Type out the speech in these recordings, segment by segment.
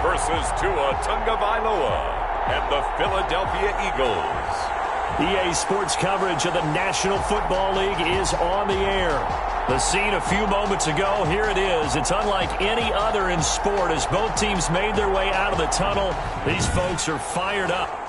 versus Tua Tagovailoa and the Philadelphia Eagles. EA Sports coverage of the National Football League is on the air. The scene a few moments ago, here it is. It's unlike any other in sport as both teams made their way out of the tunnel. These folks are fired up.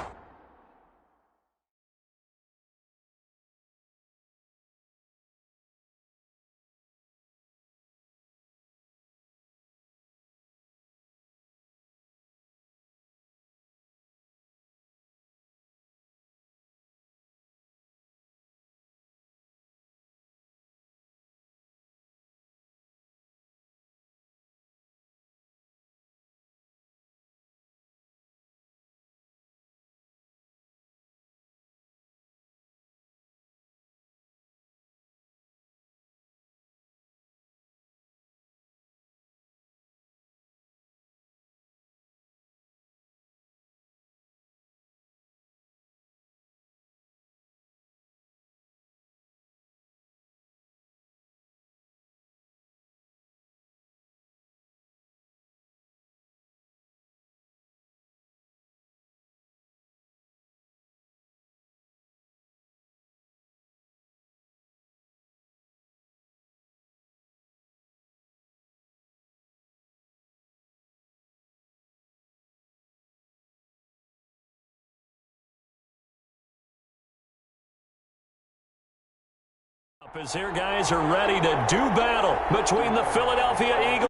As here guys are ready to do battle between the Philadelphia Eagles.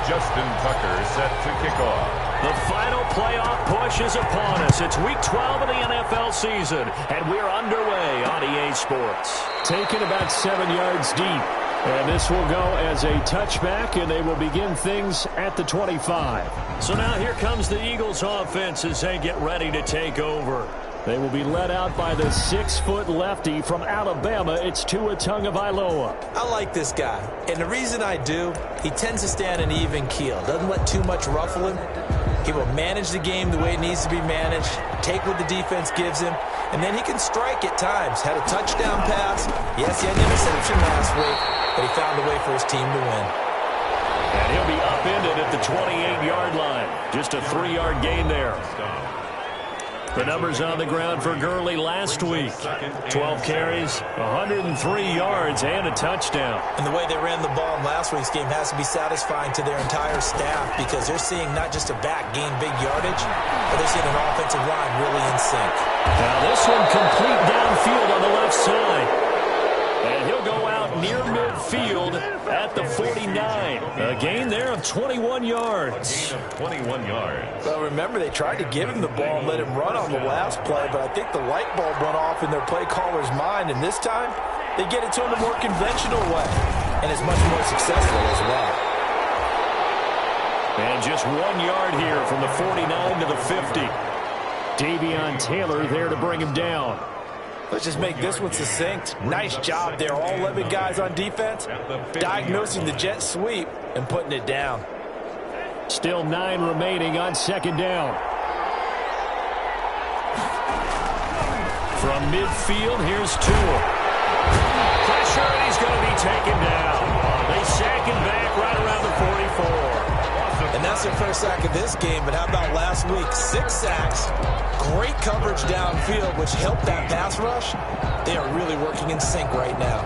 Justin Tucker set to kick off. The final playoff push is upon us. It's week 12 of the NFL season, and we're underway on EA Sports. Taken about 7 yards deep. And this will go as a touchback, and they will begin things at the 25. So now here comes the Eagles offense as they get ready to take over. They will be led out by the 6-foot lefty from Alabama. It's Tua Tagovailoa. I like this guy, and the reason I do, he tends to stand an even keel. Doesn't let too much ruffle him. He will manage the game the way it needs to be managed, take what the defense gives him, and then he can strike at times. Had a touchdown pass. Yes, he had an interception last week, but he found a way for his team to win. And he'll be upended at the 28-yard line. Just a 3-yard gain there. The numbers on the ground for Gurley last week. 12 carries, 103 yards, and a touchdown. And the way they ran the ball in last week's game has to be satisfying to their entire staff because they're seeing not just a back gain big yardage, but they're seeing an offensive line really in sync. Now this one complete downfield on the left side. And he'll go out near midfield at the 49. A gain there of 21 yards. 21 yards. Well, remember, they tried to give him the ball and let him run on the last play, but I think the light bulb went off in their play caller's mind, and this time they get it to him a more conventional way, and it's much more successful as well. And just 1 yard here from the 49 to the 50. Davion Taylor there to bring him down. Let's just make this one succinct. Nice job there, all 11 guys on defense, diagnosing the jet sweep and putting it down. Still 9 remaining on second down. From midfield, here's Tua. Pressure, and he's going to be taken down. They sack him back right around the 44. And that's their first sack of this game, but how about last week? 6 sacks. Great coverage downfield, which helped that pass rush. They are really working in sync right now.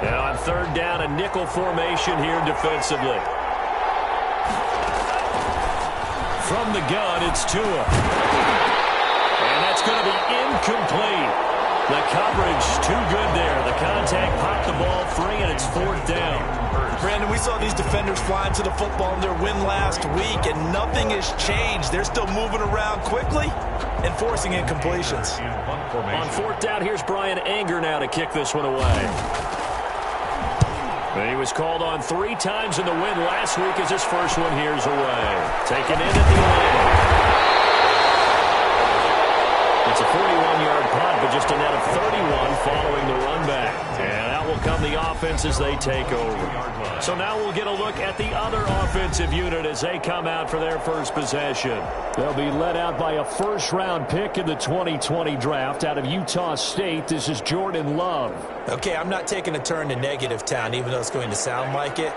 Now on third down, a nickel formation here defensively. From the gun, it's Tua. And that's going to be incomplete. The coverage too good there. The contact popped the ball free, and it's fourth down. Brandon, we saw these defenders flying to the football in their win last week, and nothing has changed. They're still moving around quickly and forcing incompletions. On fourth down, here's Brian Anger now to kick this one away. He was called on 3 times in the win last week as his first one here's away. Taken in at the end. It's a 41-yard punt, but just a net of 31 following the run back. And out will come the offense as they take over. So now we'll get a look at the other offensive unit as they come out for their first possession. They'll be led out by a first-round pick in the 2020 draft out of Utah State. This is Jordan Love. Okay, I'm not taking a turn to negative town, even though it's going to sound like it.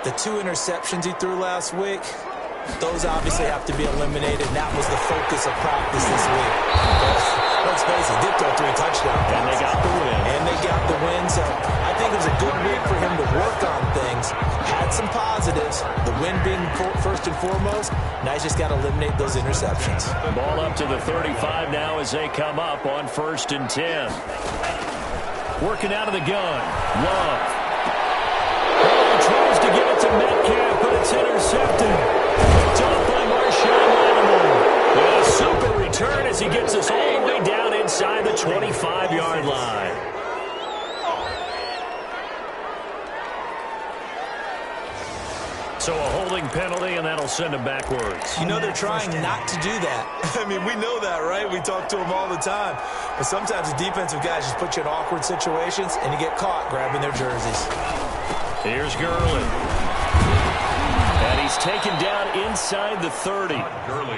The 2 interceptions he threw last week, those obviously have to be eliminated, and that was the focus of practice this week. Let's face it, did throw 3 touchdowns. And they got the win. So I think it was a good week for him to work on things. Had some positives, the win being first and foremost. Now he's just got to eliminate those interceptions. Ball up to the 35 now as they come up on 1st and 10. Working out of the gun. Love. Tries to get it to Metcalf, but it's intercepted. Picked off by Marshawn Lattimore. And a super return as he gets us all the way down inside the 25-yard line. So a holding penalty, and that'll send him backwards. You know they're trying not to do that. I mean, we know that, right? We talk to them all the time. But sometimes the defensive guys just put you in awkward situations, and you get caught grabbing their jerseys. Here's Gurley. And he's taken down inside the 30.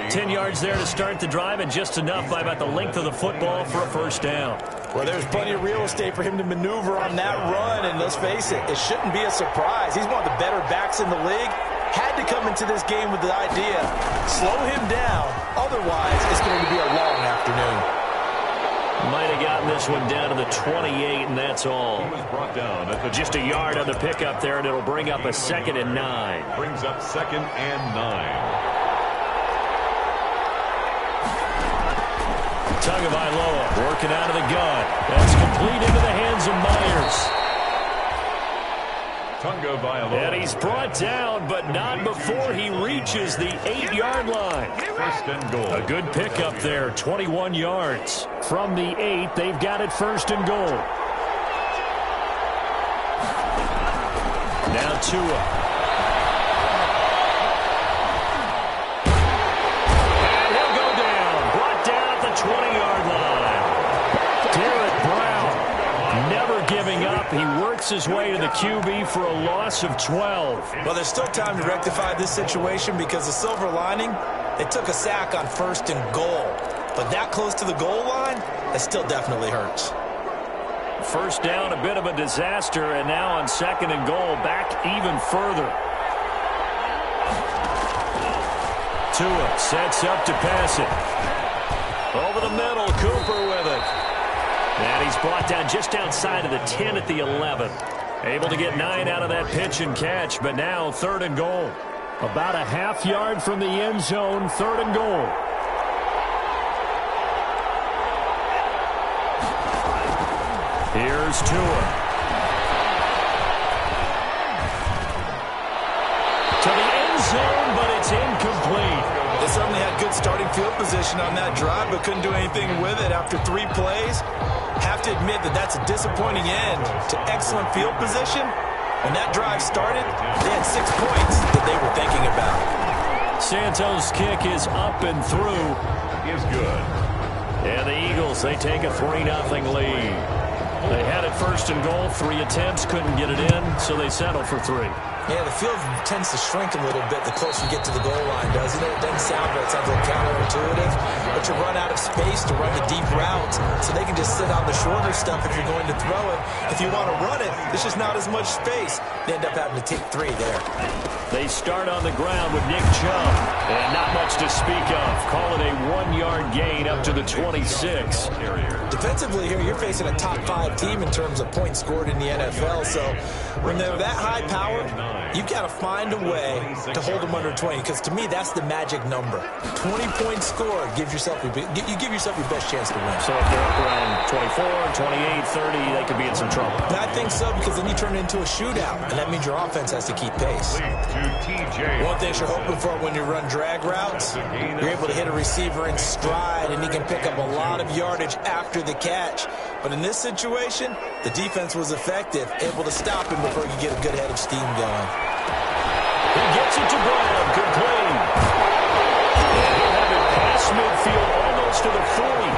10 yards there to start the drive, and just enough by about the length of the football for a first down. Well, there's plenty of real estate for him to maneuver on that run, and let's face it, it shouldn't be a surprise. He's one of the better backs in the league. Had to come into this game with the idea, slow him down, otherwise it's going to be a long afternoon. Might have gotten this one down to the 28, and that's all. He was brought down at the just a yard on the pickup there, and it'll bring up a 2nd and 9. brings up 2nd and 9. Tagovailoa working out of the gun. That's complete into the hands of Myers. And he's brought down, but not before he reaches the 8-yard line. 1st and goal. A good pickup there, 21 yards. From the 8, they've got it 1st and goal. Now Tua. And he'll go down. Brought down at the 20-yard line. Derek Brown never giving up. He works his way to the QB for a loss of 12. Well, there's still time to rectify this situation because the silver lining, they took a sack on 1st and goal. But that close to the goal line, that still definitely hurts. First down, a bit of a disaster, and now on 2nd and goal, back even further. Tua sets up to pass it. Over the middle, Cooper with it. And he's brought down just outside of the 10 at the 11. Able to get 9 out of that pitch and catch, but now 3rd and goal. About a half yard from the end zone, 3rd and goal. Here's Tua. To the end zone, but it's incomplete. They certainly had good starting field position on that drive, but couldn't do anything with it after 3 plays. Have to admit that that's a disappointing end to excellent field position. When that drive started, they had 6 points that they were thinking about. Santos' kick is up and through. Is good. And the Eagles, they take a 3-0 lead. They had it 1st and goal, 3 attempts, couldn't get it in, so they settle for 3. Yeah, the field tends to shrink a little bit the closer you get to the goal line, doesn't it? It doesn't sound good. It sounds a little counterintuitive. But you run out of space to run the deep routes, so they can just sit on the shorter stuff if you're going to throw it. If you want to run it, there's just not as much space. They end up having to take 3 there. They start on the ground with Nick Chubb, and not much to speak of. Call it a 1-yard gain up to the 26. Defensively here, you're facing a top 5 team in terms of points scored in the NFL, so when they're that high-powered, you've got to find a way to hold them under 20, because to me, that's the magic number. 20 points scored gives yourself you give yourself your best chance to win. So if they're up around 24, 28, 30, they could be in some trouble. And I think so, because then you turn it into a shootout, and that means your offense has to keep pace. One thing you're hoping for when you run drag routes, you're able to hit a receiver in stride, and he can pick up a lot of yardage after the catch. But in this situation, the defense was effective, able to stop him before you get a good head of steam going. He gets it to Brown, complete. And he'll have it past midfield, almost to the 40,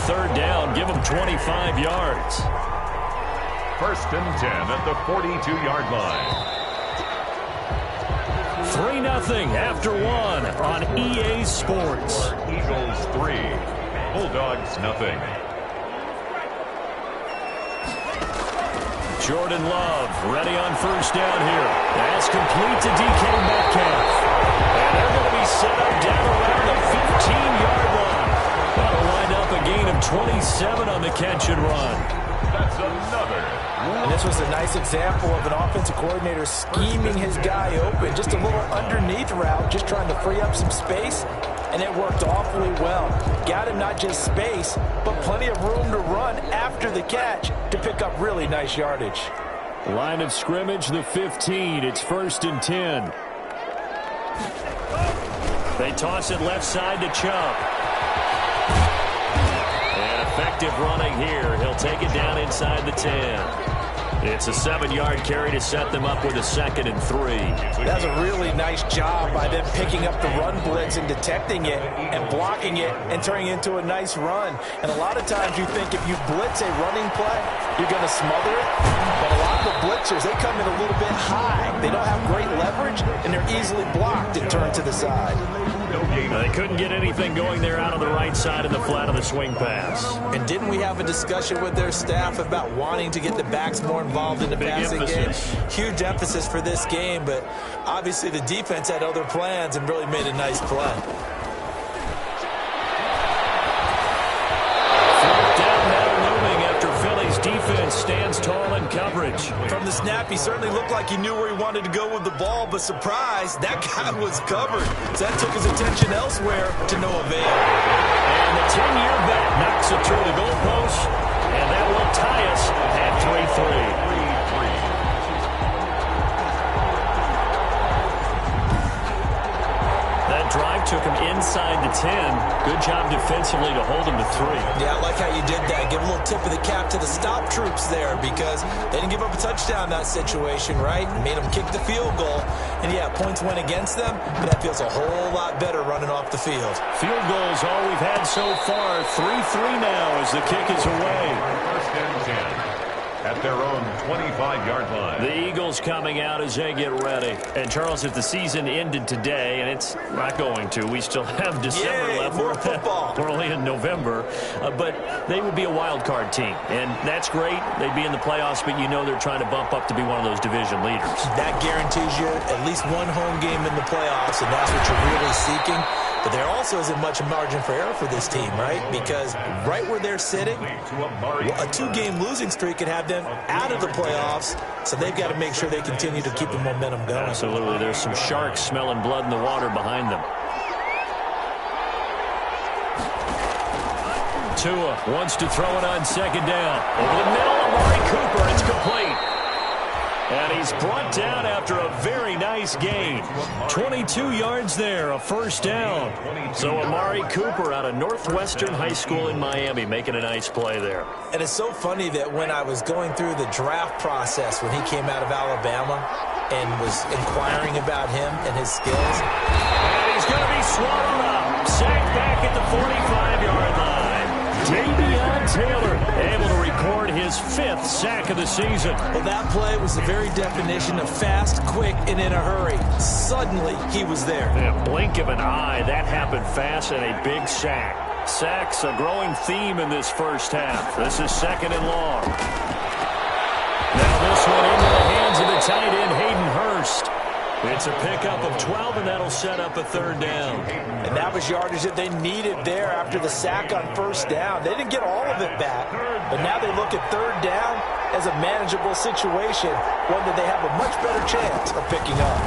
third down. Give them 25 yards. 1st and 10 at the 42-yard line. 3-0 after 1 on EA Sports. Eagles 3, Bulldogs 0. Jordan Love ready on first down here. That's complete to DK Metcalf. And they're going to be set up down around the 15-yard line. That'll wind up a gain of 27 on the catch and run. That's another. And this was a nice example of an offensive coordinator scheming his guy open. Just a little underneath route, just trying to free up some space. And it worked awfully well. Got him not just space, but plenty of room to run after the catch to pick up really nice yardage. Line of scrimmage, the 15. It's 1st and 10. They toss it left side to Chubb. And effective running here. He'll take it down inside the 10. It's a 7-yard carry to set them up with a 2nd and 3. That's a really nice job by them picking up the run blitz and detecting it and blocking it and turning it into a nice run. And a lot of times you think if you blitz a running play, you're going to smother it. But a lot of the blitzers, they come in a little bit high. They don't have great leverage, and they're easily blocked and turned to the side. They couldn't get anything going there out of the right side of the flat of the swing pass. And didn't we have a discussion with their staff about wanting to get the backs more involved in the passing game? Huge emphasis for this game, but obviously the defense had other plans and really made a nice play. Defense stands tall in coverage. From the snap, he certainly looked like he knew where he wanted to go with the ball, but surprise, that guy was covered. So that took his attention elsewhere to no avail. And the 10-year bet knocks it through the goalpost, and that will tie us at 3-3. That drive took him inside the 10. Good job defensively to hold him to 3. Yeah, I like how you did that. Give a little tip of the cap to the stop troops there because they didn't give up a touchdown in that situation, right? Made them kick the field goal. And, yeah, points went against them, but that feels a whole lot better running off the field. Field goals all we've had so far. 3-3 now as the kick is away. 1st and 10. At their own 25-yard line. The Eagles coming out as they get ready. And, Charles, if the season ended today, and it's not going to, we still have December left. More football. We're only in November. But they would be a wild card team. And that's great. They'd be in the playoffs, but you know they're trying to bump up to be one of those division leaders. That guarantees you at least one home game in the playoffs, and that's what you're really seeking. But there also isn't much margin for error for this team, right? Because right where they're sitting, a 2-game losing streak could have them out of the playoffs, so they've got to make sure they continue to keep the momentum going. Absolutely. There's some sharks smelling blood in the water behind them. Tua wants to throw it on 2nd down. Over the middle, Amari Cooper. It's complete. And he's brought down after a very nice gain. 22 yards there, a 1st down. So Amari Cooper out of Northwestern High School in Miami making a nice play there. And it's so funny that when I was going through the draft process when he came out of Alabama and was inquiring about him and his skills. And he's going to be swallowed up. Sacked back at the 45-yard line. Davion Taylor able to record his 5th sack of the season. Well, that play was the very definition of fast, quick, and in a hurry. Suddenly, he was there. In a blink of an eye, that happened fast and a big sack. Sacks, a growing theme in this first half. This is 2nd and long. Now this one into the hands of the tight end, Hayden Hurst. It's a pickup of 12, and that'll set up a 3rd down. And that was yardage that they needed there after the sack on 1st down. They didn't get all of it back, but now they look at 3rd down as a manageable situation, one that they have a much better chance of picking up.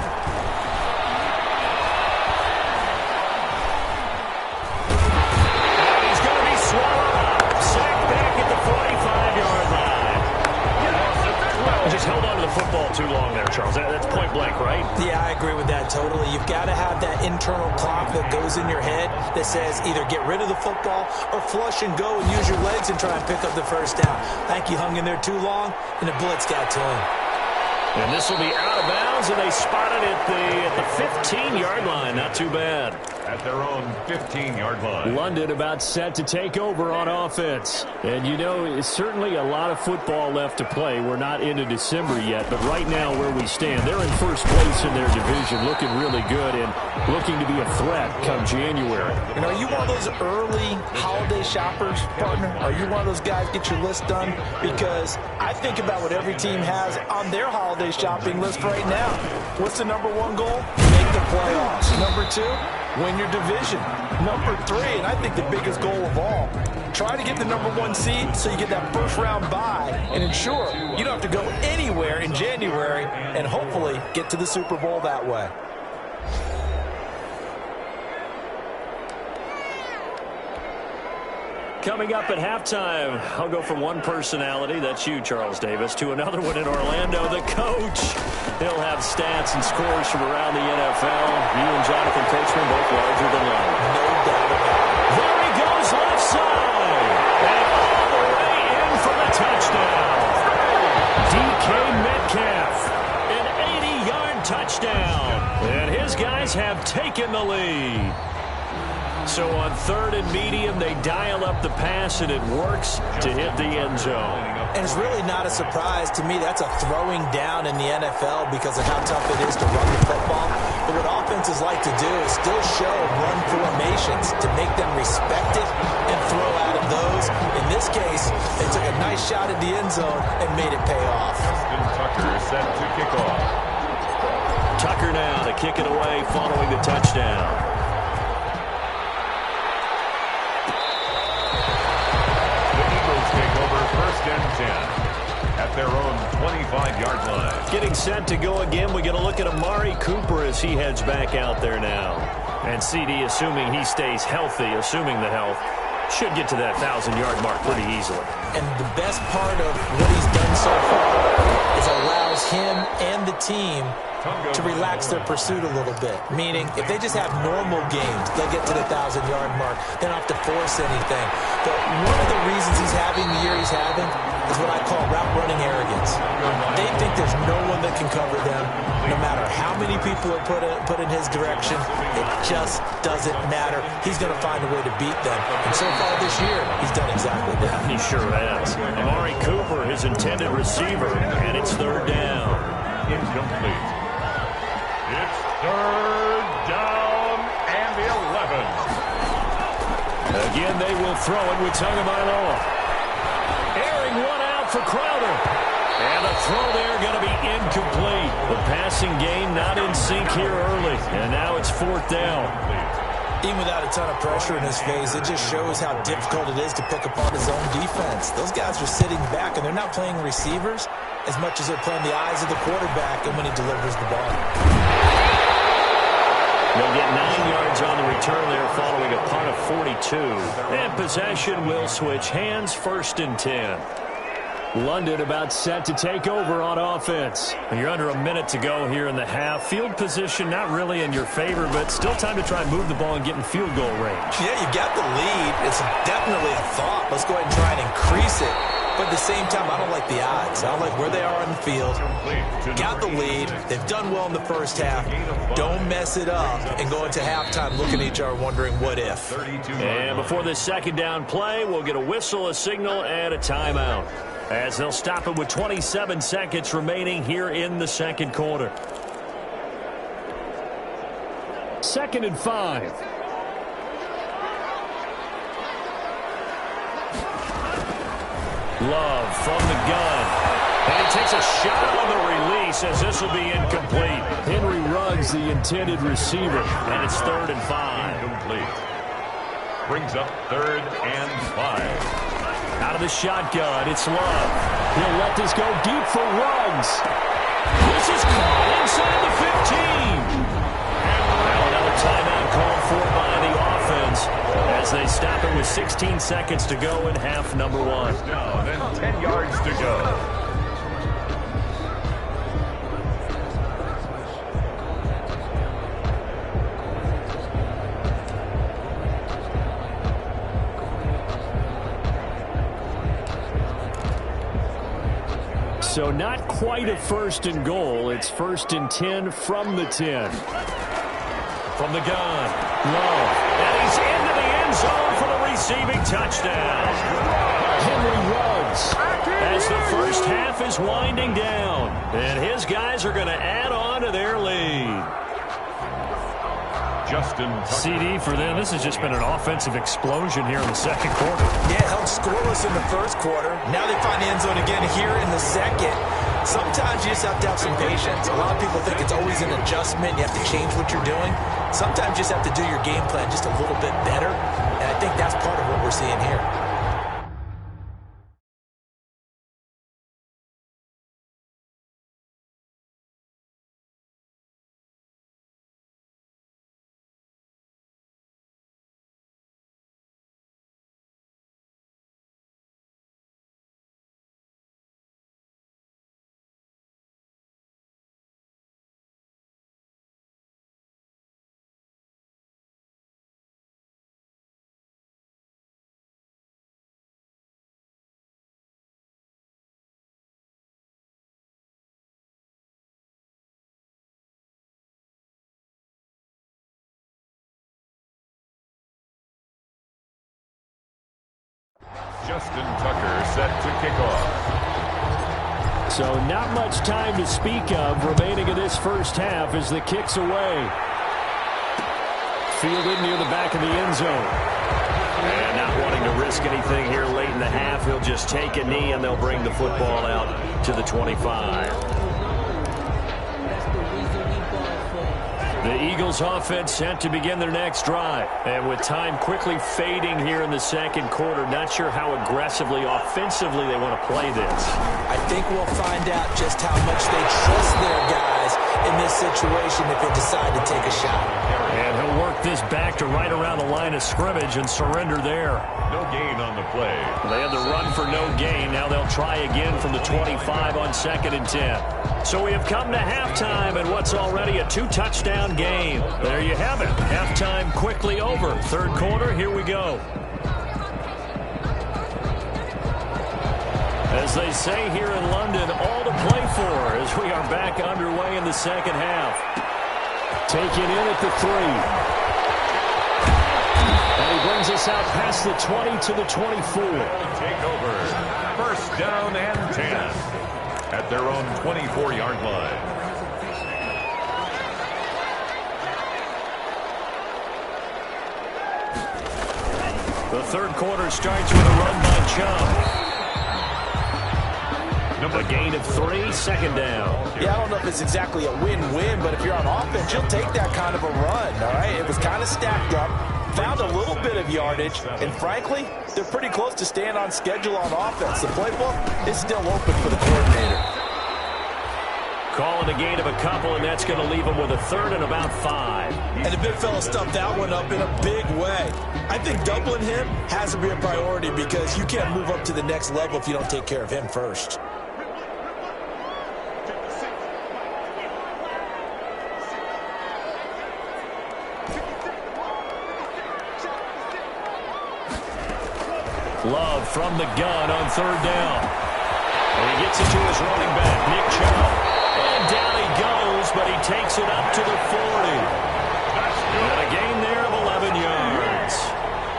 And he's going to be swallowed up. Sacked back at the 45-yard line. Just held on to the football too long there, Charles. That's point blank, right? Yeah, I agree with that totally. You've got to have that internal clock that goes in your head that says either get rid of the football or flush and go and use your legs and try and pick up the 1st down. I think he hung in there too long, and the blitz got to him. And this will be out of bounds, and they spotted it at the 15-yard line. Not too bad. at their own 15-yard line. London about set to take over on offense. And, you know, it's certainly a lot of football left to play. We're not into December yet, but right now where we stand, they're in first place in their division, looking really good and looking to be a threat come January. And are you one of those early holiday shoppers, partner? Are you one of those guys get your list done? Because I think about what every team has on their holiday shopping list right now. What's the number one goal? Make the playoffs. Number two, win your division. Number three, and I think the biggest goal of all, try to get the number one seed so you get that first round bye and ensure you don't have to go anywhere in January and hopefully get to the Super Bowl that way. Coming up at halftime, I'll go from one personality, that's you, Charles Davis, to another one in Orlando, the coach. He'll have stats and scores from around the NFL. You and Jonathan Coachman both larger than life. No doubt about it. There he goes, left side. And all the way in for the touchdown. DK Metcalf, an 80-yard touchdown. And his guys have taken the lead. So on third and medium, they dial up the pass, and it works to hit the end zone. And it's really not a surprise to me. That's a throwing down in the NFL because of how tough it is to run the football. But what offenses like to do is still show run formations to make them respect it and throw out of those. In this case, they took a nice shot at the end zone and made it pay off. Justin Tucker is set to kick off. Tucker now to kick it away following the touchdown. First and 10 at their own 25-yard line. Getting set to go again. We get a look at Amari Cooper as he heads back out there now. And CD, assuming he stays healthy, assuming the health, should get to that 1,000-yard mark pretty easily. And the best part of what he's done so far is allows him and the team to relax their pursuit a little bit. Meaning, if they just have normal games, they'll get to the 1,000-yard mark. They don't have to force anything. But one of the reasons he's having the year he's having is what I call route-running arrogance. They think there's no one that can cover them, no matter how many people are put in his direction. It just doesn't matter. He's going to find a way to beat them. And so far this year, he's done exactly that. He sure has. Amari Cooper, his intended receiver, and it's third down. Incomplete. It's third down and 11. Again, they will throw it with Tagovailoa. Airing one out for Crowder. And the throw there going to be incomplete. The passing game not in sync here early. And now it's fourth down. Even without a ton of pressure in his face, it just shows how difficult it is to pick apart his own defense. Those guys are sitting back, and they're not playing receivers as much as they're playing the eyes of the quarterback and when he delivers the ball. They'll get 9 yards on the return there following a punt of 42. And possession will switch hands, first and 10. London about set to take over on offense. You're under a minute to go here in the half. Field position not really in your favor, but still time to try and move the ball and get in field goal range. Yeah, you got the lead. It's definitely a thought. Let's go ahead and try and increase it. But at the same time, I don't like the odds. I don't like where they are on the field. Got the lead. They've done well in the first half. Don't mess it up and go into halftime looking at each other wondering what if. And before this second down play, we'll get a whistle, a signal, and a timeout, as they'll stop it with 27 seconds remaining here in the second quarter. 2nd and 5. Love from the gun. And he takes a shot on the release as this will be incomplete. Henry Ruggs, the intended receiver, and it's 3rd and 5. Incomplete. Brings up 3rd and 5. Out of the shotgun, it's Love. He'll let this go deep for Ruggs. This is caught inside the 15. Now another timeout called for by the offense as they stop it with 16 seconds to go in half number 1. Down and 10 yards to go. So not quite a 1st and goal. It's 1st and 10 from the 10. from the gun. Love. And he's into the end zone for the receiving touchdown. Henry Ruggs as the first half is winding down. And his guys are going to add on to their lead. Justin Tucker. CD for them. This has just been an offensive explosion here in the second quarter. Yeah, held scoreless in the first quarter. Now they find the end zone again here in the second. Sometimes you just have to have some patience. A lot of people think it's always an adjustment. You have to change what you're doing. Sometimes you just have to do your game plan just a little bit better. And I think that's part of what we're seeing here. Justin Tucker set to kick off. So not much time to speak of remaining in this first half as the kick's away. Fielded near the back of the end zone. And not wanting to risk anything here late in the half, he'll just take a knee and they'll bring the football out to the 25. The Eagles offense set to begin their next drive. And with time quickly fading here in the second quarter, not sure how aggressively, offensively they want to play this. I think we'll find out just how much they trust their guys in this situation if they decide to take a shot. And he'll work this back to right around the line of scrimmage and surrender there. No gain on the play. They had the run for no gain. Now they'll try again from the 25 on 2nd and 10. So we have come to halftime and what's already a two-touchdown game. There you have it. Halftime quickly over. Third quarter, here we go. As they say here in London, all to play for as we are back underway in the second half. Taken in at the 3. And he brings us out past the 20 to the 24. Take over. First down and 10 at their own 24-yard line. The third quarter starts with a run by Chubb. A gain of 3, second down. Yeah, I don't know if it's exactly a win-win, but if you're on offense, you'll take that kind of a run, all right? It was kind of stacked up, found a little bit of yardage, and frankly, they're pretty close to staying on schedule on offense. The playbook is still open for the coordinator. Calling a gain of a couple, and that's going to leave them with a third and about 5. And the big fella stuffed that one up in a big way. I think doubling him has to be a priority because you can't move up to the next level if you don't take care of him first. Love from the gun on third down. And he gets it to his running back, Nick Chubb. And down he goes, but he takes it up to the 40. And a gain there of 11 yards.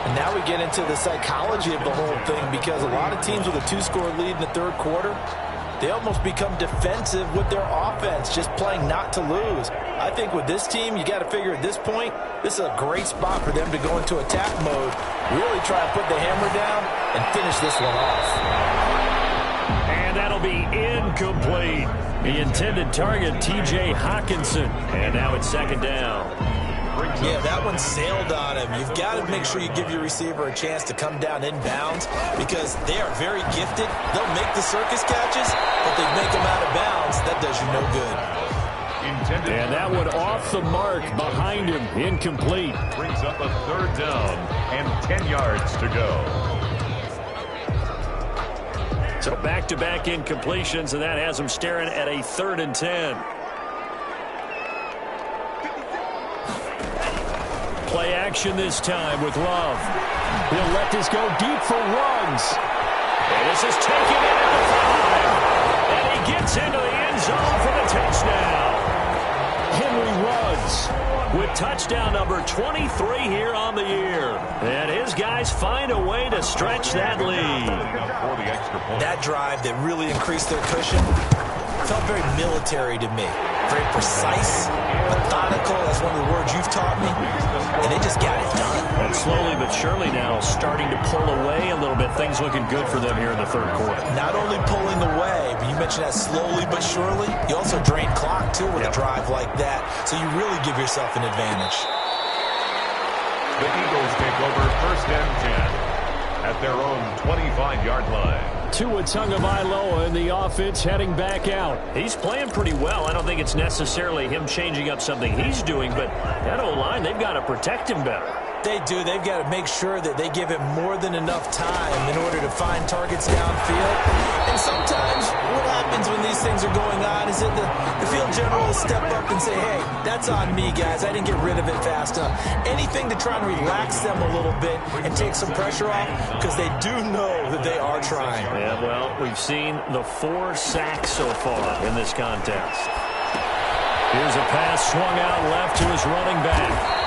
And now we get into the psychology of the whole thing because a lot of teams with a 2-score lead in the third quarter, they almost become defensive with their offense, just playing not to lose. I think with this team, you got to figure at this point, this is a great spot for them to go into attack mode, really try and put the hammer down and finish this one off. And that'll be incomplete. The intended target, T.J. Hockenson. And now it's second down. Yeah, that one sailed on him. You've got to make sure you give your receiver a chance to come down inbounds because they are very gifted. They'll make the circus catches, but they make them out of bounds. That does you no good. And that one off the mark behind him, incomplete. Brings up a third down and 10 yards to go. So back-to-back incompletions, and that has him staring at a 3rd and 10. Play action this time with Love. He'll let this go deep for Ruggs. And this is taken in at the 5. And he gets into the end zone for the touchdown. Henry Ruggs with touchdown number 23 here on the year. And his guys find a way to stretch that lead. That drive that really increased their cushion felt very military to me. Very precise, methodical. That's one of the words you've taught me. And they just got it done. And slowly but surely now starting to pull away a little bit. Things looking good for them here in the third quarter. Not only pulling away, but you mentioned that slowly but surely. You also drain clock, too, with a drive like that. So you really give yourself an advantage. The Eagles take over 1st and 10 at their own 25-yard line. Tua Tagovailoa in the offense heading back out. He's playing pretty well. I don't think it's necessarily him changing up something he's doing, but that O-line, they've got to protect him better. They do. They've got to make sure that they give him more than enough time in order to find targets downfield. And sometimes what happens when these things are going on is that the field general will step up and say, hey, that's on me, guys. I didn't get rid of it fast enough. Anything to try and relax them a little bit and take some pressure off, because they do know that they are trying. Yeah, well, we've seen the 4 sacks so far in this contest. Here's a pass swung out left to his running back.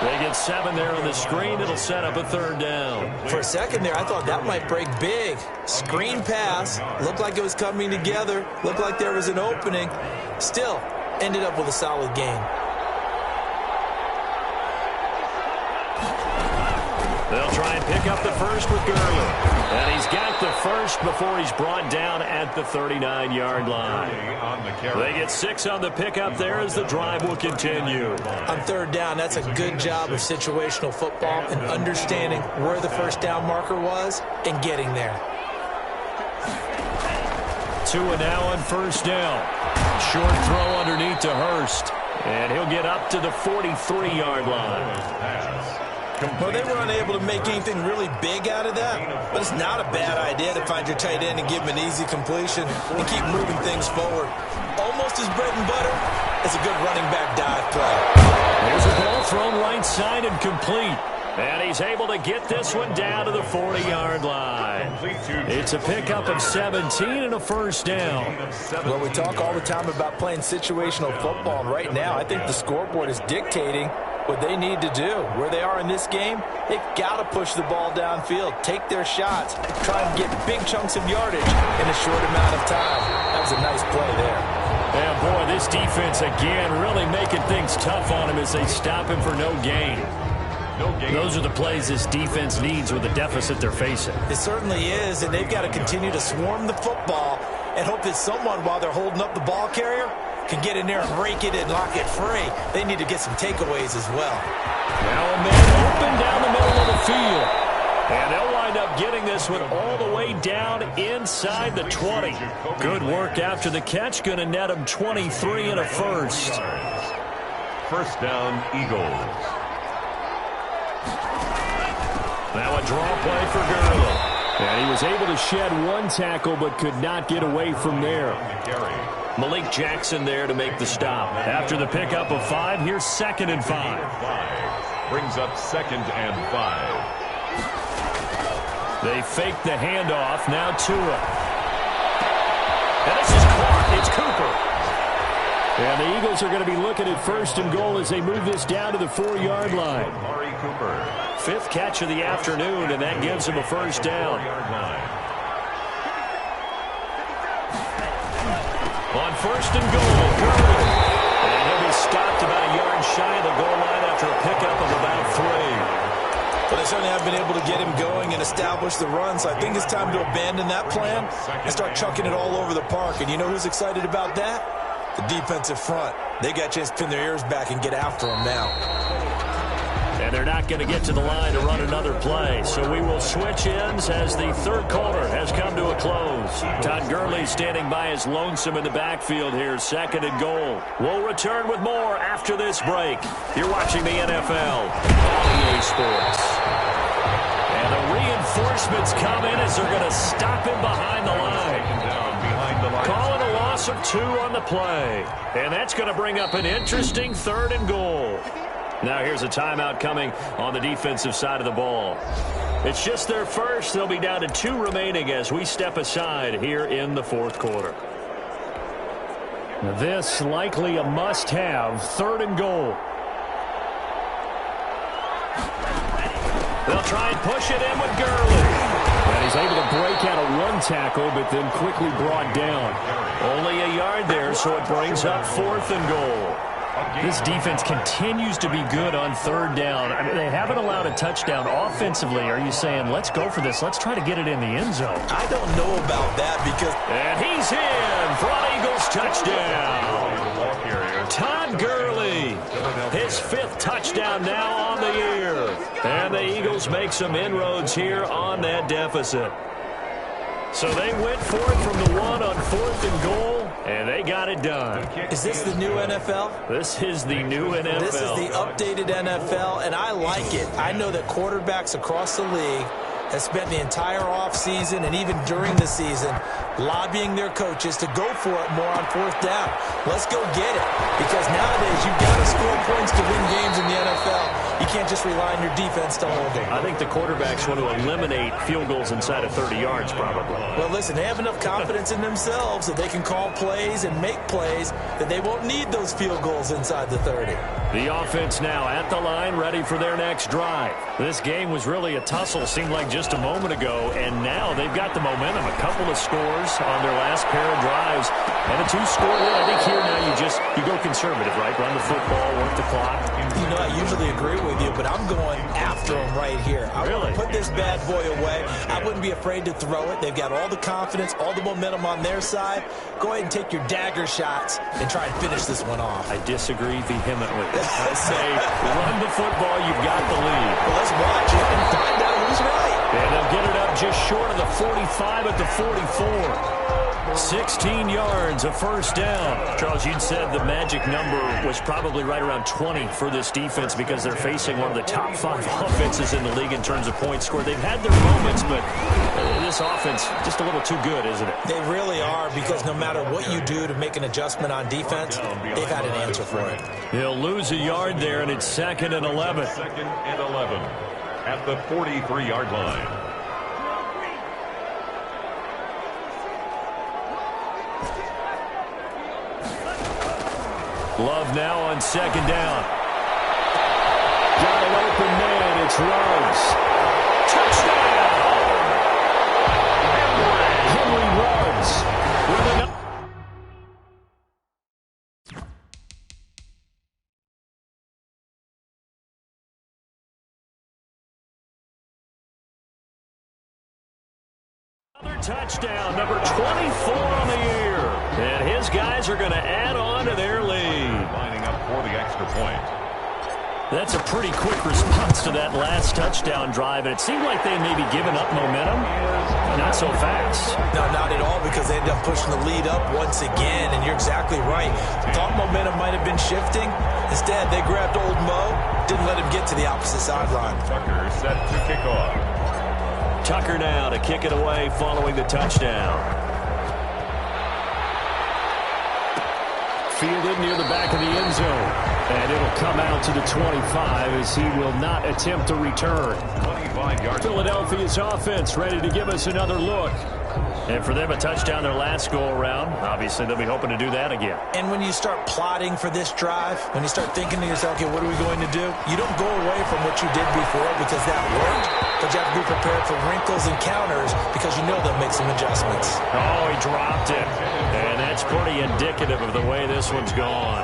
They get 7 there on the screen. It'll set up a 3rd down. For a second there, I thought that might break big. Screen pass. Looked like it was coming together. Looked like there was an opening. Still, ended up with a solid game. They'll try and pick up the first with Gurley. And he's got the first before he's brought down at the 39-yard line. They get 6 on the pickup there as the drive will continue. On 3rd down, that's a good job of situational football and understanding where the first down marker was and getting there. Tua now on 1st down. Short throw underneath to Hurst. And he'll get up to the 43-yard line. Well, they were unable to make anything really big out of that, but it's not a bad idea to find your tight end and give him an easy completion and keep moving things forward. Almost as bread and butter as a good running back dive play. There's a ball thrown right side and complete. And he's able to get this one down to the 40-yard line. It's a pickup of 17 and a 1st down. Well, we talk all the time about playing situational football, and right now I think the scoreboard is dictating what they need to do. Where they are in this game, they've got to push the ball downfield, take their shots, try and get big chunks of yardage in a short amount of time. That was a nice play there. And boy, this defense again really making things tough on him as they stop him for no gain. Those are the plays this defense needs with the deficit they're facing. It certainly is, and they've got to continue to swarm the football and hope that someone, while they're holding up the ball carrier, can get in there and rake it and lock it free. They need to get some takeaways as well. Now a man open down the middle of the field. And they'll wind up getting this one all the way down inside the 20. Good work after the catch. Going to net them 23 and a 1st. 1st down, Eagles. Now a draw play for Gurley. And he was able to shed 1 tackle but could not get away from there. Malik Jackson there to make the stop. After the pickup of 5, here's 2nd and 5. Brings up 2nd and 5. They fake the handoff. Now Tua. And this is caught. It's Cooper. And the Eagles are going to be looking at 1st and goal as they move this down to the 4-yard line. Amari Cooper. 5th catch of the afternoon, and that gives him a 1st down. On 1st and goal, Gurley. And he'll be stopped about a yard shy of the goal line after a pickup of about 3. But they certainly have been able to get him going and establish the run, so I think it's time to abandon that plan and start chucking it all over the park. And you know who's excited about that? The defensive front. They got a chance to pin their ears back and get after him now. And they're not going to get to the line to run another play. So we will switch ends as the 3rd quarter has come to a close. Todd Gurley standing by as lonesome in the backfield here. 2nd and goal. We'll return with more after this break. You're watching the NFL on EA Sports. And the reinforcements come in as they're going to stop him behind the line. Calling a loss of 2 on the play. And that's going to bring up an interesting 3rd and goal. Now here's a timeout coming on the defensive side of the ball. It's just their first. They'll be down to 2 remaining as we step aside here in the 4th quarter. This likely a must-have, 3rd and goal. They'll try and push it in with Gurley. And he's able to break out of one tackle, but then quickly brought down. Only a yard there, so it brings up 4th and goal. This defense continues to be good on 3rd down. I mean, they haven't allowed a touchdown offensively. Are you saying, let's go for this, let's try to get it in the end zone? I don't know about that because... And he's in for an Eagles touchdown. Todd Gurley, his 5th touchdown now on the year. And the Eagles make some inroads here on that deficit. So they went for it from the 1 on 4th and goal, and they got it done. Is this the new NFL? This is the new NFL. This is the updated NFL, and I like it. I know that quarterbacks across the league have spent the entire offseason and even during the season lobbying their coaches to go for it more on 4th down. Let's go get it. Because nowadays, you've got to score points to win games in the NFL. You can't just rely on your defense to hold it. I think the quarterbacks want to eliminate field goals inside of 30 yards, probably. Well, listen, they have enough confidence in themselves that they can call plays and make plays that they won't need those field goals inside the 30. The offense now at the line, ready for their next drive. This game was really a tussle, seemed like just a moment ago, and now they've got the momentum. A couple of scores on their last pair of drives, and a 2-score win. I think here now you go conservative, right? Run the football, work the clock. You know, I usually agree with you, but I'm going after them right here. I want to put this bad boy away. I wouldn't be afraid to throw it. They've got all the confidence, all the momentum on their side. Go ahead and take your dagger shots and try and finish this one off. I disagree vehemently. I say run the football, you've got the lead. Well, let's watch it and find out who's right. And they'll get it up just short of the 45 at the 44. 16 yards, a 1st down. Charles, you'd said the magic number was probably right around 20 for this defense because they're facing one of the top 5 offenses in the league in terms of points scored. They've had their moments, but this offense just a little too good, isn't it? They really are, because no matter what you do to make an adjustment on defense, they've had an answer for it. He'll lose a yard there, and it's 2nd and 11. 2nd and 11 at the 43-yard line. Love now on 2nd down. Got an open man. It's Ruggs. Touchdown! Henry Ruggs with another. Touchdown, number 24 on the year. And his guys are going to add on to their lead. Lining up for the extra point. That's a pretty quick response to that last touchdown drive. And it seemed like they may be giving up momentum. Not so fast. No, not at all, because they ended up pushing the lead up once again. And you're exactly right. Thought momentum might have been shifting. Instead, they grabbed old Mo. Didn't let him get to the opposite sideline. Tucker set to kick off. Tucker now to kick it away following the touchdown. Fielded near the back of the end zone. And it'll come out to the 25 as he will not attempt to return. 25 yards. Philadelphia's offense ready to give us another look. And for them, a touchdown their last go-around. Obviously, they'll be hoping to do that again. And when you start plotting for this drive, when you start thinking to yourself, okay, what are we going to do? You don't go away from what you did before because that worked, but you have to be prepared for wrinkles and counters because you know they'll make some adjustments. Oh, he dropped it. And that's pretty indicative of the way this one's gone.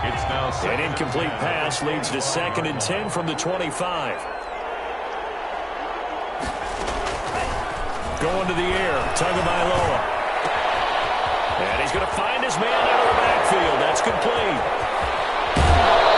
It's now an incomplete pass leads to 2nd and 10 from the 25. Going to the air, Tagovailoa. And he's going to find his man out of the backfield. That's complete.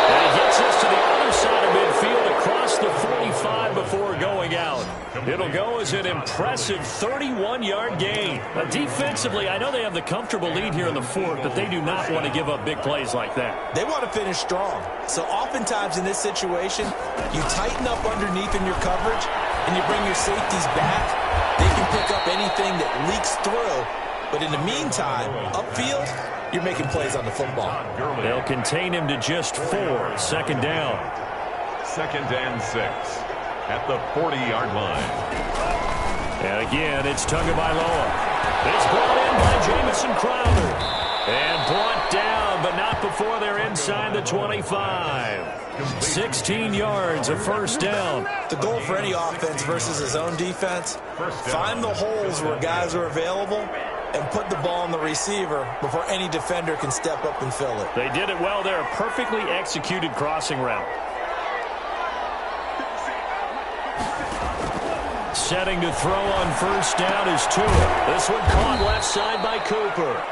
And he gets us to the other side of midfield across the 45 before going out. It'll go as an impressive 31-yard gain. Now, defensively, I know they have the comfortable lead here in the 4th, but they do not want to give up big plays like that. They want to finish strong. So oftentimes in this situation, you tighten up underneath in your coverage, and you bring your safeties back. They can pick up anything that leaks through. But in the meantime, upfield, you're making plays on the football. They'll contain him to just 4. 2nd down. 2nd and 6 at the 40-yard line. And again, it's Tagovailoa. It's brought in by Jamison Crowder. And brought down, but not before they're inside the 25. 16 yards, a first down. The goal for any offense versus his own defense, find the holes where guys are available and put the ball on the receiver before any defender can step up and fill it. They did it well there. A perfectly executed crossing route. Setting to throw on first down is Tua. This one caught left side by Cooper.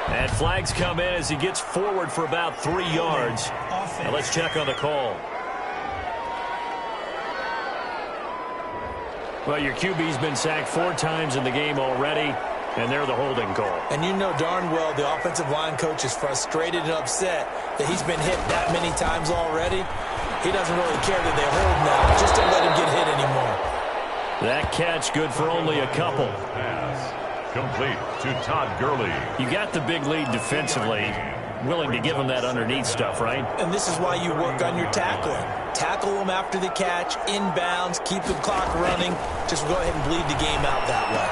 And flags come in as he gets forward for about 3 yards. Now let's check on the call. Well, your QB's been sacked 4 times in the game already, and they're the holding call. And you know darn well the offensive line coach is frustrated and upset that he's been hit that many times already. He doesn't really care that they hold now. Just don't let him get hit anymore. That catch good for only a couple. Pass complete to Todd Gurley. You got the big lead defensively. Willing to give him that underneath stuff, right? And this is why you work on your tackling. Tackle them after the catch, inbounds, keep the clock running. Just go ahead and bleed the game out that way.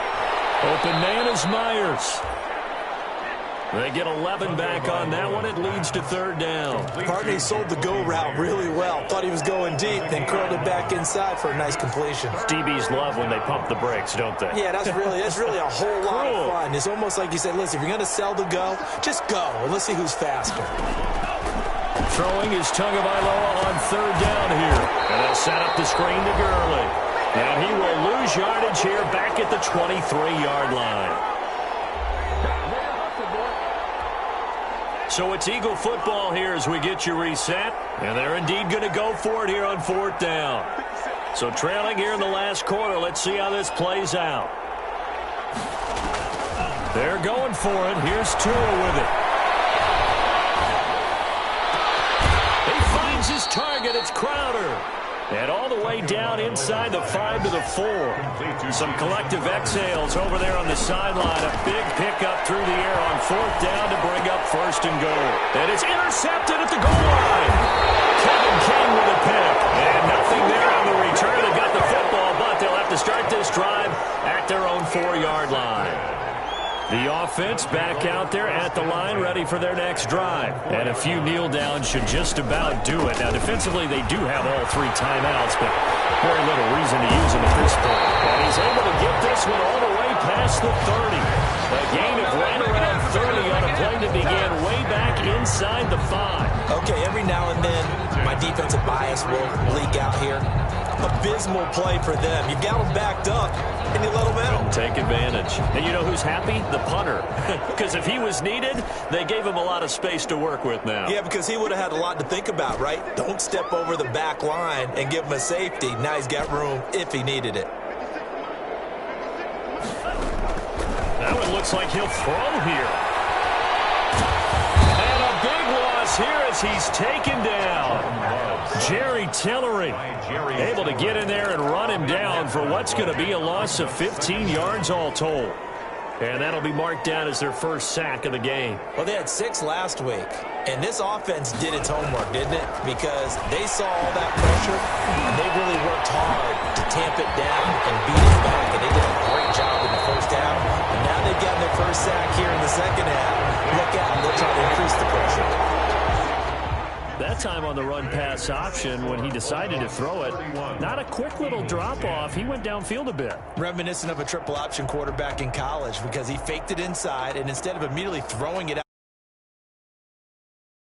Open man is Myers. They get 11 back on that one. It leads to third down. Partney sold the go route really well. Thought he was going deep, then curled it back inside for a nice completion. DBs love when they pump the brakes, don't they? Yeah, that's really a whole lot of fun. It's almost like you said, listen, if you're going to sell the go, just go, and let's see who's faster. Throwing is Tagovailoa on third down here. And they'll set up the screen to Gurley. And he will lose yardage here back at the 23-yard line. So it's Eagle football here as we get you reset. And they're indeed going to go for it here on fourth down. So trailing here in the last quarter. Let's see how this plays out. They're going for it. Here's Tua with it. He finds his target. It's Crowder. And all the way down inside the 5 to the 4. Some collective exhales over there on the sideline. A big pickup through the air on fourth down to bring up first and goal. And it's intercepted at the goal line. Kevin King with a pick. And nothing there on the return. They got the football, but they'll have to start this drive at their own 4-yard line. The offense back out there at the line, ready for their next drive. And a few kneel downs should just about do it. Now, defensively, they do have all 3 timeouts, but very little reason to use them at this point. And he's able to get this one all the way past the 30. A gain of right around 30 on a play that began way back inside the 5. Okay, every now and then, my defensive bias will leak out here. Abysmal play for them. You got them backed up, and you let them out. Take advantage. And you know who's happy? The punter. Because if he was needed, they gave him a lot of space to work with now. Yeah, because he would have had a lot to think about, right? Don't step over the back line and give him a safety. Now he's got room if he needed it. That one looks like he'll throw here. And a big loss here as he's taken down. Jerry Tillery able to get in there and run him down for what's going to be a loss of 15 yards all told. And that'll be marked down as their first sack of the game. Well, they had 6 last week, and this offense did its homework, didn't it? Because they saw all that pressure, and they really worked hard to tamp it down and beat it back, and they did a great job in the first half. And now they've gotten their first sack here in the second half. Look out, they'll try to increase the pressure. That time on the run-pass option when he decided to throw it. Not a quick little drop-off. He went downfield a bit. Reminiscent of a triple option quarterback in college because he faked it inside, and instead of immediately throwing it out,